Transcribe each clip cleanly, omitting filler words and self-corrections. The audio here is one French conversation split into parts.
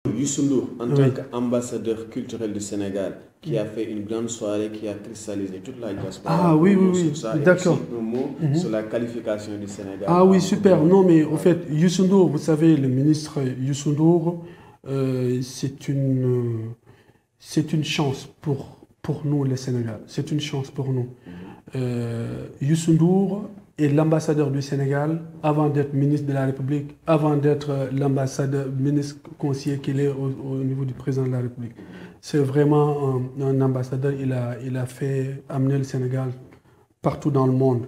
Youssou Ndour, en tant qu'ambassadeur culturel du Sénégal, qui a fait une grande soirée, qui a cristallisé toute la diaspora. Ah oui, oui, oui, d'accord. Un mot sur la qualification du Sénégal. Ah oui, super. Non, mais en fait, Youssou Ndour, vous savez, le ministre Youssou Ndour, c'est une chance pour nous, le Sénégal. C'est une chance pour nous. Youssou Ndour est l'ambassadeur du Sénégal avant d'être ministre de la République, avant d'être l'ambassadeur, ministre conseiller qu'il est au niveau du président de la République. C'est vraiment un ambassadeur, il a fait amener le Sénégal partout dans le monde.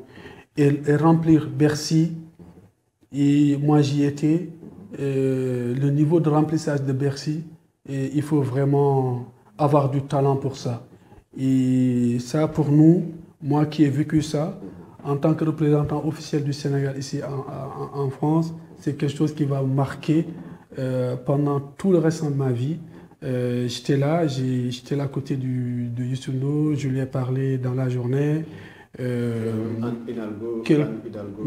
Et remplir Bercy, et moi j'y étais, le niveau de remplissage de Bercy, il faut vraiment avoir du talent pour ça. Et ça, pour nous, moi qui ai vécu ça, en tant que représentant officiel du Sénégal ici en France, c'est quelque chose qui va me marquer pendant tout le reste de ma vie. J'étais là à côté de Youssou Ndour, je lui ai parlé dans la journée.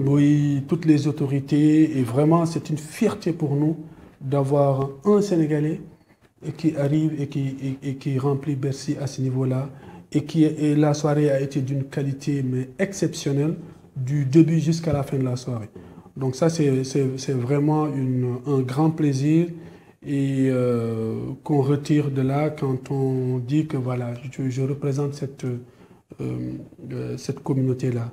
Oui, toutes les autorités, et vraiment c'est une fierté pour nous d'avoir un Sénégalais qui arrive et qui remplit Bercy à ce niveau-là. Et la soirée a été d'une qualité mais exceptionnelle du début jusqu'à la fin de la soirée. Donc ça, c'est vraiment un grand plaisir et qu'on retire de là quand on dit que voilà, je représente cette communauté-là.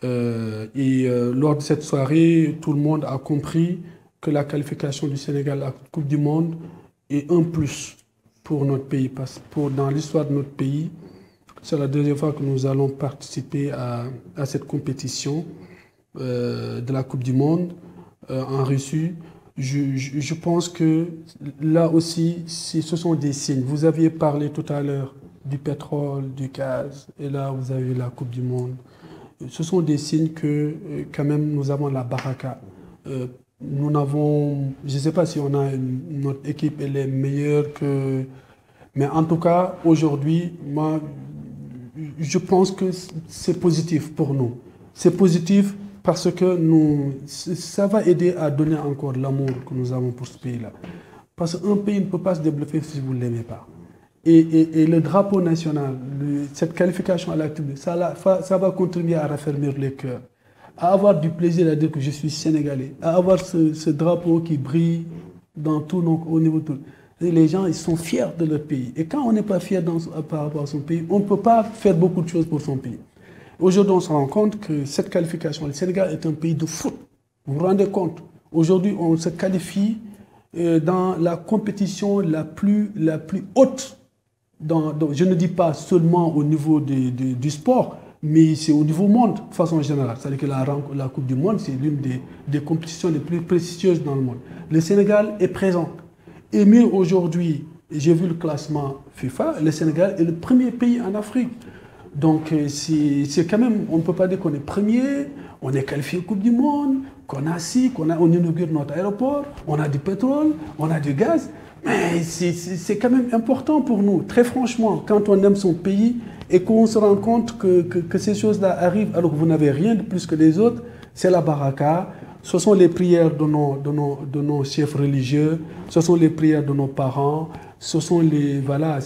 Lors de cette soirée, tout le monde a compris que la qualification du Sénégal à la Coupe du Monde est un plus pour notre pays. Parce que dans l'histoire de notre pays, c'est la deuxième fois que nous allons participer à cette compétition de la Coupe du Monde en Russie. Je pense que là aussi, ce sont des signes. Vous aviez parlé tout à l'heure du pétrole, du gaz, et là vous avez la Coupe du Monde. Ce sont des signes que quand même nous avons la baraka. Nous n'avons, je ne sais pas si notre équipe elle est meilleure que... Mais en tout cas, aujourd'hui, moi, je pense que c'est positif pour nous. C'est positif parce que ça va aider à donner encore l'amour que nous avons pour ce pays-là. Parce qu'un pays ne peut pas se développer si vous ne l'aimez pas. Et le drapeau national, cette qualification à l'activité, ça va contribuer à raffermir les cœurs, à avoir du plaisir à dire que je suis sénégalais, à avoir ce drapeau qui brille dans tout, au niveau de tout. Les gens, ils sont fiers de leur pays. Et quand on n'est pas fier par rapport à son pays, on ne peut pas faire beaucoup de choses pour son pays. Aujourd'hui, on se rend compte que cette qualification, le Sénégal est un pays de foot. Vous vous rendez compte? Aujourd'hui, on se qualifie dans la compétition la plus haute. Je ne dis pas seulement au niveau du sport, mais c'est au niveau monde, de façon générale. C'est-à-dire que la Coupe du Monde, c'est l'une des compétitions les plus prestigieuses dans le monde. Le Sénégal est présent. Et mieux aujourd'hui, j'ai vu le classement FIFA, le Sénégal est le premier pays en Afrique. Donc c'est quand même, on ne peut pas dire qu'on est premier, on est qualifié Coupe du Monde, qu'on a on inaugure notre aéroport, on a du pétrole, on a du gaz. Mais c'est quand même important pour nous, très franchement, quand on aime son pays et qu'on se rend compte que ces choses-là arrivent alors que vous n'avez rien de plus que les autres, c'est la baraka. Ce sont les prières de nos chefs religieux, ce sont les prières de nos parents, ce sont les... Voilà,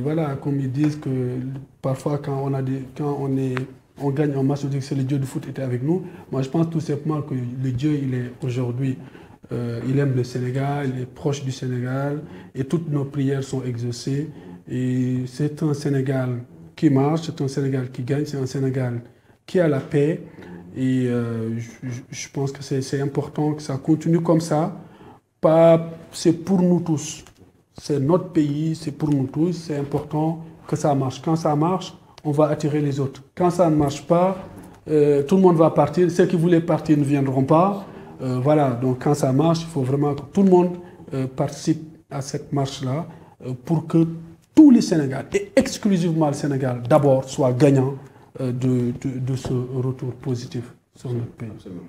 voilà, comme ils disent que parfois quand on gagne un match, on dit que c'est le Dieu du foot qui était avec nous. Moi, je pense tout simplement que le Dieu, il est aujourd'hui, il aime le Sénégal, il est proche du Sénégal, et toutes nos prières sont exaucées. Et c'est un Sénégal qui marche, c'est un Sénégal qui gagne, c'est un Sénégal qui a la paix. Et je pense que c'est important que ça continue comme ça. C'est pour nous tous. C'est notre pays, c'est pour nous tous. C'est important que ça marche. Quand ça marche, on va attirer les autres. Quand ça ne marche pas, tout le monde va partir. Ceux qui voulaient partir ne viendront pas. Voilà, donc quand ça marche, il faut vraiment que tout le monde participe à cette marche-là pour que tous les Sénégal, et exclusivement le Sénégal, d'abord, soient gagnants de ce retour positif sur notre pays. Absolument.